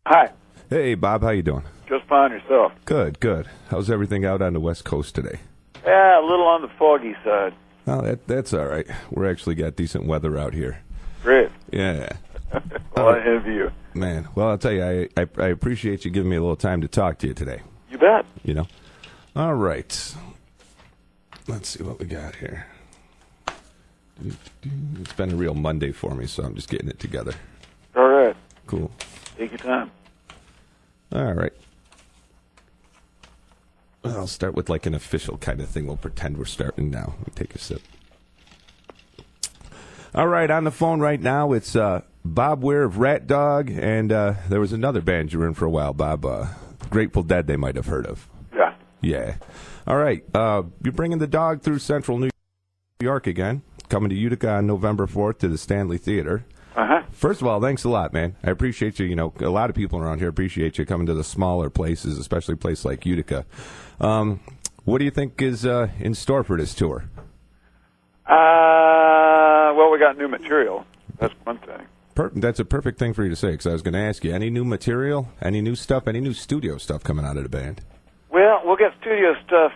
Hi. Hey, Bob, how you doing? Just fine, yourself? Good, good. How's everything out on the West Coast today? Yeah, a little on the foggy side. Oh, that's all right. We're actually got decent weather out here. Great. Yeah. Well, I envy you. Man, well, I'll tell you, I appreciate you giving me a little time to talk to you today. You bet. You know? All right. Let's see what we got here. It's been a real Monday for me, so I'm just getting it together. All right. Cool. Take your time. All right. Well, I'll start with like an official kind of thing. We'll pretend we're starting now. Let me take a sip. All right, on the phone right now, it's Bob Weir of Rat Dog, and there was another band you were in for a while, Bob. Grateful Dead, they might have heard of. Yeah. Yeah. All right. You're bringing the dog through Central New York again, coming to Utica on November 4th to the Stanley Theater. Uh-huh. First of all, thanks a lot, man. I appreciate you. You know, a lot of people around here appreciate you coming to the smaller places, especially a place like Utica. What do you think is in store for this tour? Well, we got new material. That's one thing. That's a perfect thing for you to say, because I was going to ask you, any new material, any new stuff, any new studio stuff coming out of the band? Well, we'll get studio stuff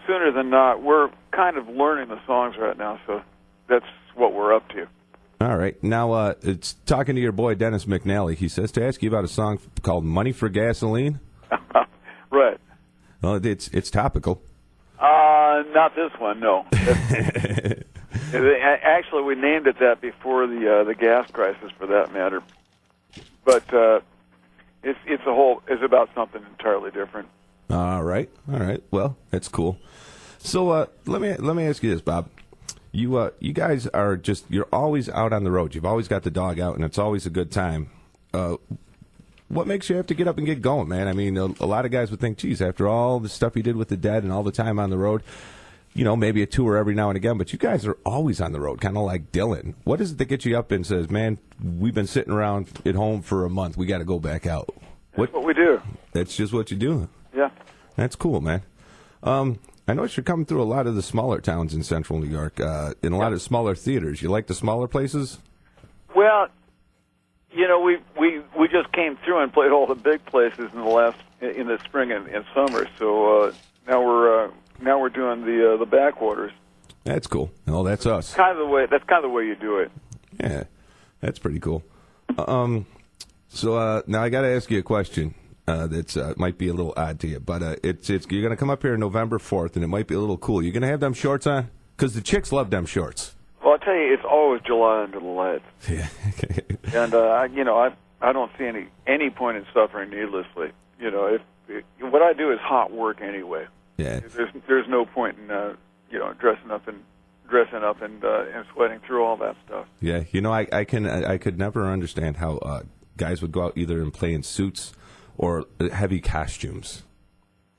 sooner than not. We're kind of learning the songs right now, so that's what we're up to. All right. Now, it's talking to your boy, Dennis McNally. He says to ask you about a song called Money for Gasoline. Right. Well, it's topical. Not this one, no. Actually, we named it that before the gas crisis, for that matter. But it's about something entirely different. All right. Well, that's cool. So let me ask you this, Bob. You guys are you're always out on the road. You've always got the dog out, and it's always a good time. What makes you have to get up and get going, man? I mean, a lot of guys would think, geez, after all the stuff you did with the Dead and all the time on the road, you know, maybe a tour every now and again, but you guys are always on the road, kind of like Dylan. What is it that gets you up and says, man, we've been sitting around at home for a month, we got to go back out? That's what we do. That's just what you do? Yeah. That's cool, man. I noticed you're coming through a lot of the smaller towns in Central New York, in a lot of smaller theaters. You like the smaller places? Well, you know, we just came through and played all the big places in the spring and summer. So now we're doing the backwaters. That's cool. Oh, that's us. That's kind of the way you do it. Yeah, that's pretty cool. So now I got to ask you a question. That's might be a little odd to you, but you're going to come up here November 4th, and it might be a little cool. You're going to have them shorts on? Because the chicks love them shorts. Well, I'll tell you, it's always July under the lights. Yeah. And, I don't see any point in suffering needlessly. You know, what I do is hot work anyway. Yeah. There's no point in, dressing up and sweating through all that stuff. Yeah, you know, I could never understand how guys would go out either and play in suits or heavy costumes.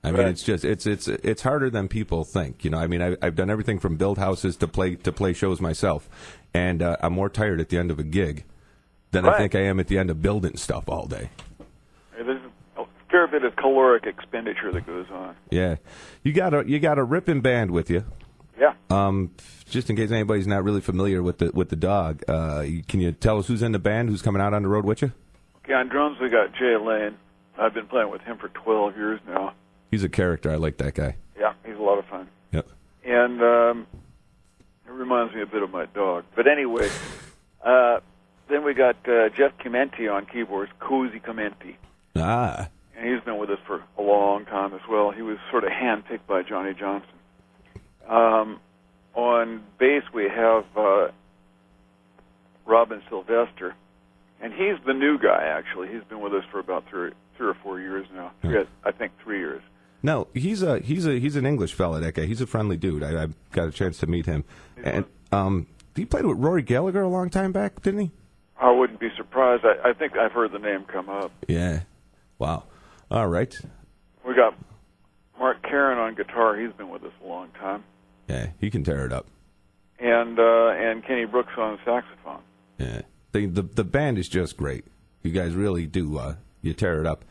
I mean, Right. it's harder than people think. You know, I mean, I've done everything from build houses to play shows myself, and I'm more tired at the end of a gig than Right. I think I am at the end of building stuff all day. There's a fair bit of caloric expenditure that goes on. Yeah, you got a ripping band with you. Yeah. Just in case anybody's not really familiar with the dog, can you tell us who's in the band, who's coming out on the road with you? Okay, on drums we got Jay Lane. I've been playing with him for 12 years now. He's a character. I like that guy. Yeah, he's a lot of fun. Yep. And it reminds me a bit of my dog. But anyway, then we got Jeff Chimenti on keyboards, Cozy Chimenti. Ah. And he's been with us for a long time as well. He was sort of handpicked by Johnny Johnson. On bass we have Robin Sylvester. And he's the new guy, actually. He's been with us for about three or 4 years now. I think 3 years. No, he's an English fella. That guy. He's a friendly dude. I got a chance to meet him. And he played with Rory Gallagher a long time back, didn't he? I wouldn't be surprised. I think I've heard the name come up. Yeah. Wow. All right. We got Mark Caron on guitar. He's been with us a long time. Yeah, he can tear it up. And Kenny Brooks on saxophone. Yeah. The band is just great. You guys really do. You tear it up.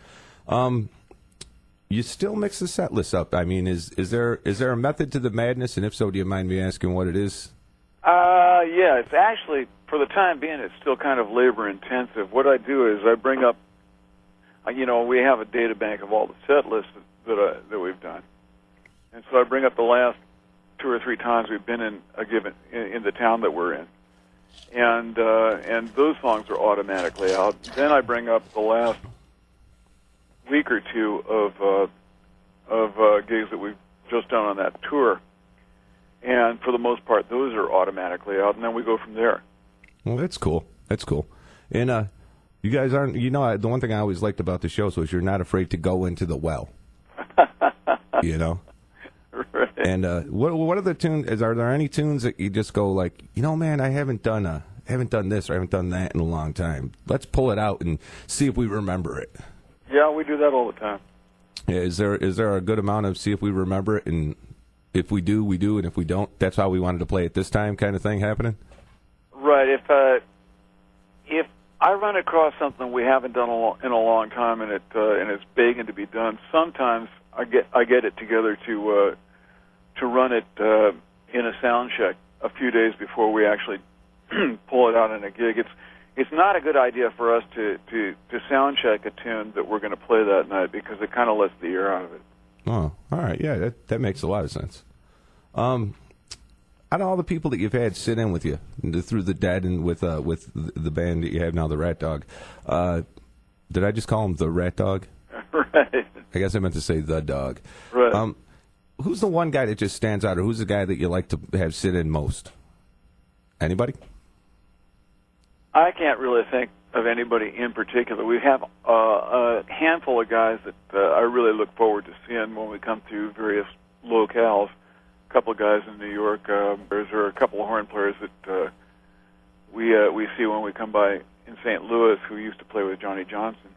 You still mix the set list up. I mean, is there a method to the madness? And if so, do you mind me asking what it is? Yeah, it's actually, for the time being, it's still kind of labor intensive. What I do is I bring up we have a data bank of all the set lists that we've done, and so I bring up the last 2 or 3 times we've been in a given in the town that we're in, and those songs are automatically out. Then I bring up the last week or two of gigs that we've just done on that tour, and for the most part, those are automatically out, and then we go from there. Well, that's cool. That's cool. And you guys aren't, the one thing I always liked about the show was you're not afraid to go into the well. Right. And what are the tunes? Are there any tunes that you just go like, man, I haven't done this or I haven't done that in a long time. Let's pull it out and see if we remember it. Yeah, we do that all the time. Yeah, is there a good amount of see if we remember it, and if we do, we do, and if we don't, that's how we wanted to play it this time kind of thing happening? Right. If I run across something we haven't done in a long time, and it's begging to be done, sometimes I get it together to run it in a sound check a few days before we actually pull it out in a gig. It's not a good idea for us to sound check a tune that we're going to play that night because it kind of lets the air out of it. Oh, all right. Yeah, that makes a lot of sense. Out of all the people that you've had sit in with you through the Dead and with the band that you have now, the Rat Dog, did I just call him the Rat Dog? Right. I guess I meant to say the Dog. Right. Who's the one guy that just stands out, or who's the guy that you like to have sit in most? Anybody? I can't really think of anybody in particular. We have a handful of guys that I really look forward to seeing when we come to various locales. A couple of guys in New York. There are a couple of horn players that we see when we come by in St. Louis who used to play with Johnny Johnson.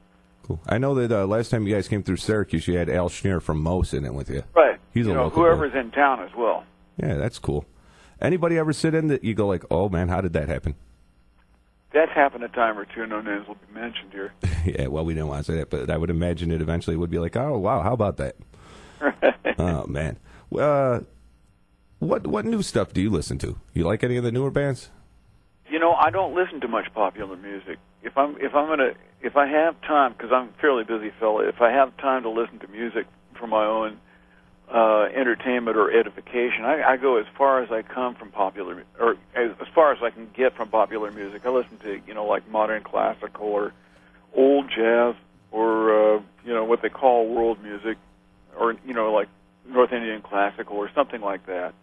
Cool. I know that last time you guys came through Syracuse, you had Al Schneer from Mo sitting in with you. Right. He's a local whoever's guy. in town as well. Yeah, that's cool. Anybody ever sit in that you go like, oh man, how did that happen? That's happened a time or two. No names will be mentioned here. Yeah, well, we didn't want to say that, but I would imagine it eventually would be like, oh wow, how about that? Oh man. What new stuff do you listen to? You like any of the newer bands? I don't listen to much popular music. If I have time, because I'm a fairly busy fellow, if I have time to listen to music for my own entertainment or edification, I go as far as I come from popular, or as far as I can get from popular music. I listen to like modern classical or old jazz or what they call world music, or like North Indian classical or something like that.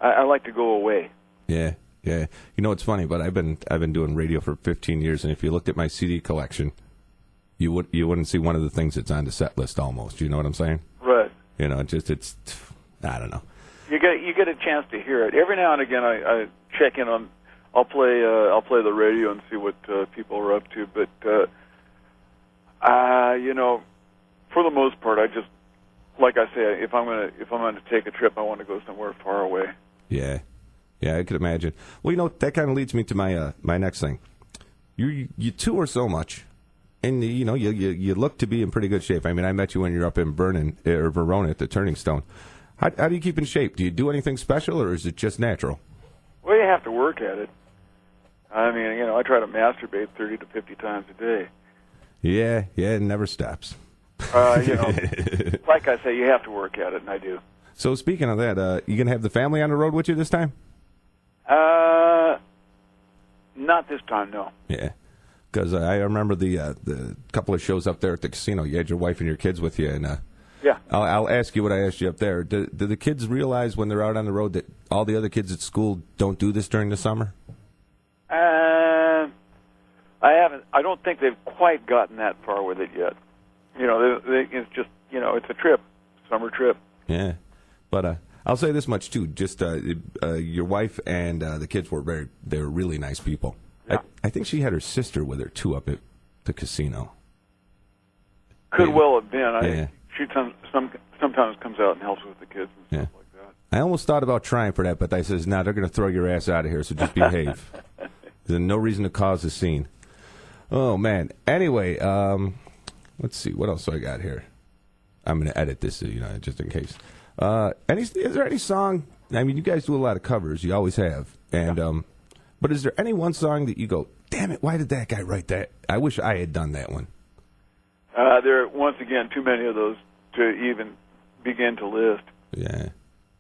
I like to go away. Yeah. It's funny, but I've been doing radio for 15 years, and if you looked at my CD collection, you wouldn't see one of the things that's on the set list almost. You know what I'm saying? Right. It's I don't know. You get a chance to hear it every now and again. I check in on. I'll play the radio and see what people are up to, but for the most part, I just, like I say, if I'm gonna take a trip, I want to go somewhere far away. Yeah, I could imagine. Well, that kind of leads me to my my next thing. You tour so much, and you look to be in pretty good shape. I mean, I met you when you're up in Verona at the Turning Stone. How do you keep in shape? Do you do anything special, or is it just natural? Well, you have to work at it. I mean, I try to masturbate 30 to 50 times a day. Yeah, it never stops. Like I say, you have to work at it, and I do. So speaking of that, you gonna have the family on the road with you this time? Not this time, no. Yeah, because I remember the couple of shows up there at the casino. You had your wife and your kids with you, and yeah. I'll ask you what I asked you up there. Do the kids realize when they're out on the road that all the other kids at school don't do this during the summer? I haven't. I don't think they've quite gotten that far with it yet. It's just it's a trip, summer trip. Yeah, but I'll say this much too. Just your wife and the kids they were really nice people. Yeah. I think she had her sister with her too up at the casino. Could well have been. Yeah. She sometimes comes out and helps with the kids and stuff like that. I almost thought about trying for that, but I says, "No, they're going to throw your ass out of here, so just behave." There's no reason to cause a scene. Oh man. Anyway, let's see what else I got here. I'm going to edit this, just in case. Is there any song? I mean, you guys do a lot of covers. You always have. And but is there any one song that you go, damn it, why did that guy write that? I wish I had done that one. There are, once again, too many of those to even begin to list. Yeah.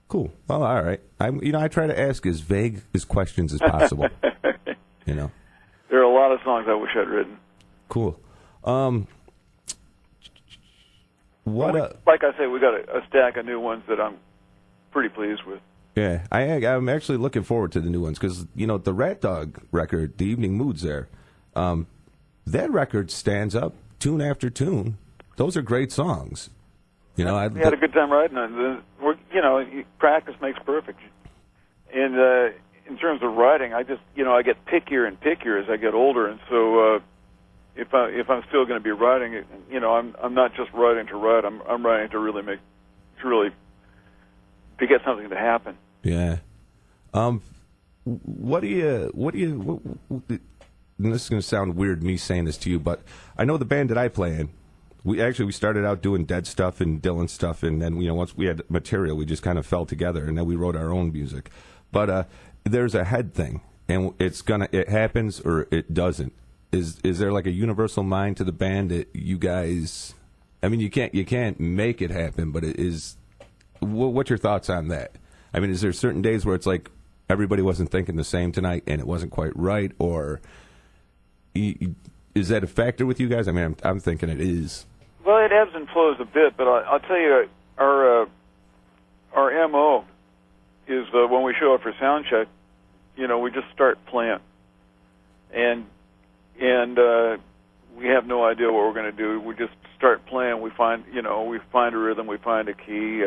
Cool. Well, all right. I try to ask as vague as questions as possible. There are a lot of songs I wish I'd written. Cool. Like I say, we got a stack of new ones that I'm pretty pleased with. Yeah, I'm actually looking forward to the new ones because the Rat Dog record, The Evening Moods, that record stands up tune after tune. Those are great songs. We had a good time writing on it. Practice makes perfect. And in terms of writing, I get pickier and pickier as I get older, and so if I'm still going to be writing, I'm not just writing to write. I'm writing to really to get something to happen. Yeah. What do you? And this is going to sound weird, me saying this to you, but I know the band that I play in. We started out doing Dead stuff and Dylan stuff, and then once we had material, we just kind of fell together, and then we wrote our own music. But there's a head thing, and it happens or it doesn't. Is there like a universal mind to the band that you guys? I mean, you can't make it happen, but it is. What's your thoughts on that? I mean, is there certain days where it's like everybody wasn't thinking the same tonight, and it wasn't quite right, or is that a factor with you guys? I mean, I'm thinking it is. Well, it ebbs and flows a bit, but I'll tell you, our MO is when we show up for sound check, we just start playing, and we have no idea what we're going to do. We just start playing. We find a rhythm, we find a key.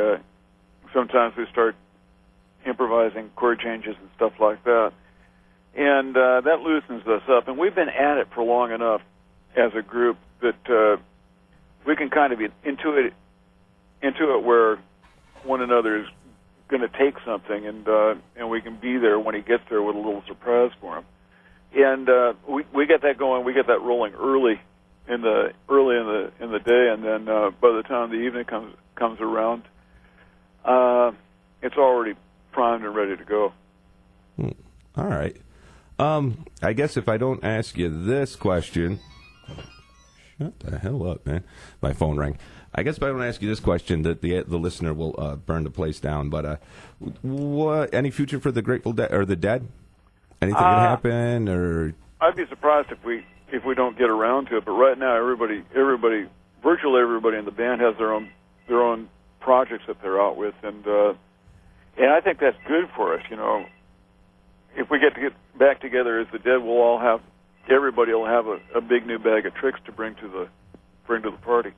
Sometimes we start improvising chord changes and stuff like that, and that loosens us up. And we've been at it for long enough as a group that we can kind of be into it where one another is going to take something, and we can be there when he gets there with a little surprise for him. And we get that going. We get that rolling early in the day, and then by the time the evening comes around, it's already primed and ready to go. All right. I guess if I don't ask you this question, shut the hell up, man! My phone rang. I guess if I don't ask you this question, that the listener will burn the place down. But any future for the Grateful Dead or the Dead? Anything can happen, or I'd be surprised if we don't get around to it. But right now, virtually everybody in the band has their own projects that they're out with, and I think that's good for us. If we get back together as the Dead, everybody will have a big new bag of tricks to bring to the party.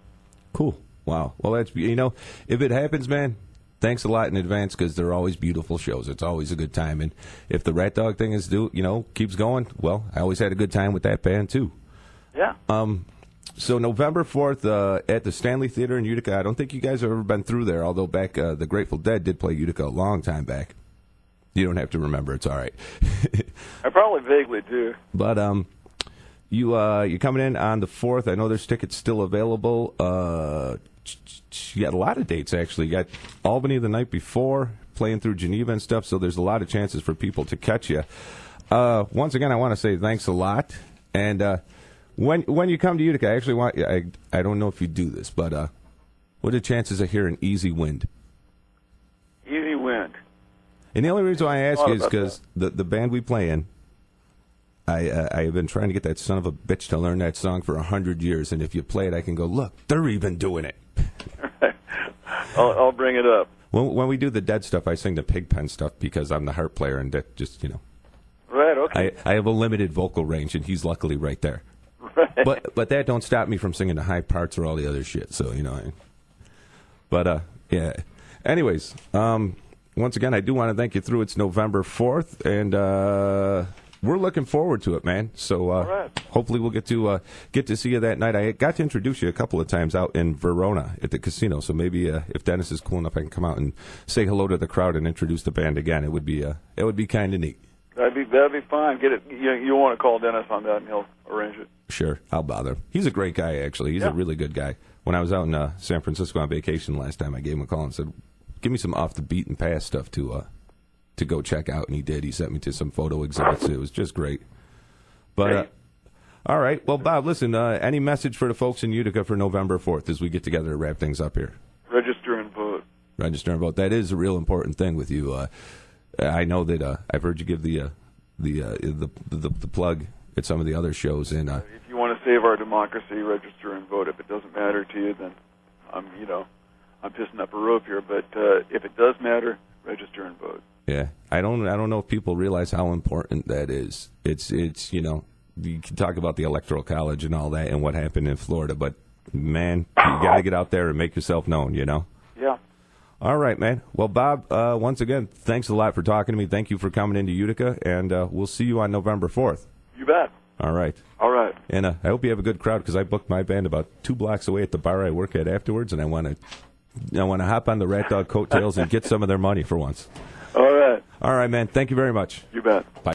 Cool. Wow. Well, that's if it happens, man. Thanks a lot in advance because they're always beautiful shows. It's always a good time, and if the Rat Dog thing keeps going, well, I always had a good time with that band too. Yeah. So November 4th at the Stanley Theater in Utica. I don't think you guys have ever been through there, although back the Grateful Dead did play Utica a long time back. You don't have to remember; it's all right. I probably vaguely do. But you're coming in on the 4th. I know there's tickets still available. You got a lot of dates, actually. You got Albany the night before, playing through Geneva and stuff, so there's a lot of chances for people to catch you. Once again, I want to say thanks a lot. And when you come to Utica, I actually want I don't know if you do this, but what are the chances of hearing Easy Wind? Easy Wind. And the only reason why I ask is because the band we play in, I have been trying to get that son of a bitch to learn that song for 100 years, and if you play it, I can go, look, they're even doing it. I'll bring it up. When we do the Dead stuff, I sing the Pigpen stuff because I'm the harp player, and that just, Right, okay. I have a limited vocal range, and he's luckily right there. Right. But that don't stop me from singing the high parts or all the other shit, so, But, yeah. Anyways, once again, I do want to thank you through. It's November 4th, and we're looking forward to it, man. So right. Hopefully we'll get to see you that night. I got to introduce you a couple of times out in Verona at the casino. So maybe if Dennis is cool enough, I can come out and say hello to the crowd and introduce the band again. It would be kind of neat. That'd be fine. Get it. You want to call Dennis on that, and he'll arrange it. Sure, I'll bother him. He's a great guy, actually. He's a really good guy. When I was out in San Francisco on vacation last time, I gave him a call and said, "Give me some off the beaten path stuff to go check out," and he did. He sent me to some photo exhibits. It was just great. But All right. Well, Bob, listen, any message for the folks in Utica for November 4th as we get together to wrap things up here? Register and vote. Register and vote. That is a real important thing with you. I know that I've heard you give the plug at some of the other shows. And if you want to save our democracy, register and vote. If it doesn't matter to you, then I'm pissing up a rope here. But if it does matter, register and vote. Yeah, I don't know if people realize how important that is. It's you can talk about the Electoral College and all that and what happened in Florida, but man, you got to get out there and make yourself known. Yeah. All right, man. Well, Bob, once again, thanks a lot for talking to me. Thank you for coming into Utica, and we'll see you on November 4th. You bet. All right. All right. And I hope you have a good crowd because I booked my band about 2 blocks away at the bar I work at afterwards, and I want to hop on the Rat Dog coattails and get some of their money for once. All right. All right, man. Thank you very much. You bet. Bye.